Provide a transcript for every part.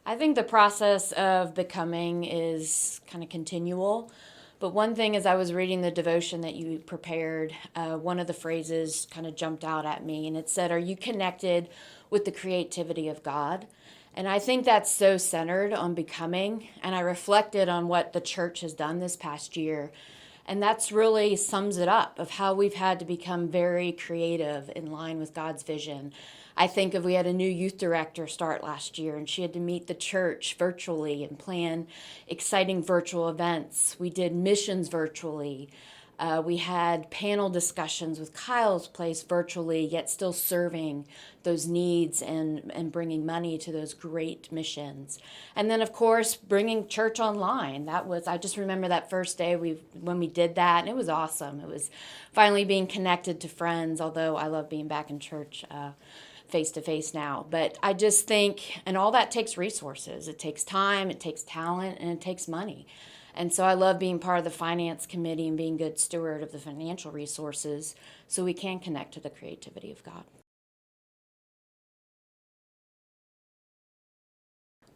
I think the process of becoming is kind of continual. But one thing, as I was reading the devotion that you prepared, one of the phrases kind of jumped out at me, and it said, "Are you connected with the creativity of God?" And I think that's so centered on becoming. And I reflected on what the church has done this past year. And that's really sums it up of how we've had to become very creative in line with God's vision. I think of we had a new youth director start last year, and she had to meet the church virtually and plan exciting virtual events. We did missions virtually. We had panel discussions with Kyle's Place virtually, yet still serving those needs and bringing money to those great missions. And then, of course, bringing church online. I just remember that first day when we did that, and it was awesome. It was finally being connected to friends, although I love being back in church face to face now. But I just think, and all that takes resources. It takes time, it takes talent, and it takes money. And so I love being part of the finance committee and being good steward of the financial resources so we can connect to the creativity of God.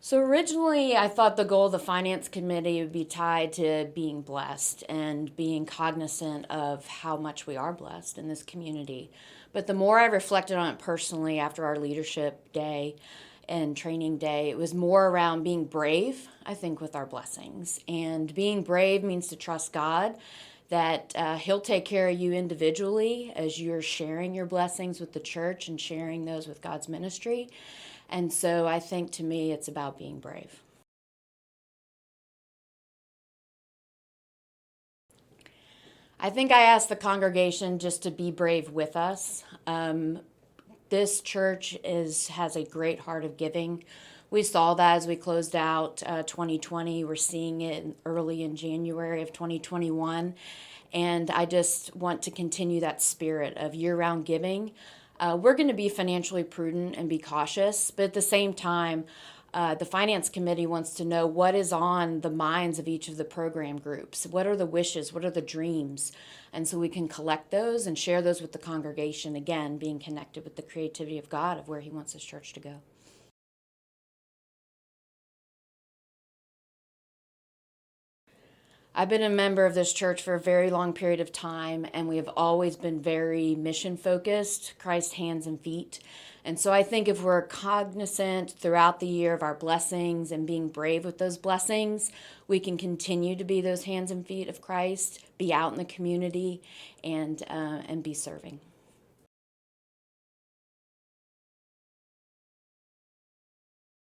So originally, I thought the goal of the finance committee would be tied to being blessed and being cognizant of how much we are blessed in this community. But the more I reflected on it personally after our leadership day and training day, it was more around being brave, I think, with our blessings. And being brave means to trust God that He'll take care of you individually as you're sharing your blessings with the church and sharing those with God's ministry. And so I think to me, it's about being brave. I think I asked the congregation just to be brave with us. This church has a great heart of giving. We saw that as we closed out 2020. We're seeing it early in January of 2021. And I just want to continue that spirit of year-round giving. We're going to be financially prudent and be cautious, but at the same time, the Finance Committee wants to know what is on the minds of each of the program groups. What are the wishes? What are the dreams? And so we can collect those and share those with the congregation, again, being connected with the creativity of God of where He wants His church to go. I've been a member of this church for a very long period of time, and we have always been very mission focused, Christ hands and feet. And so I think if we're cognizant throughout the year of our blessings and being brave with those blessings, we can continue to be those hands and feet of Christ, be out in the community, and be serving.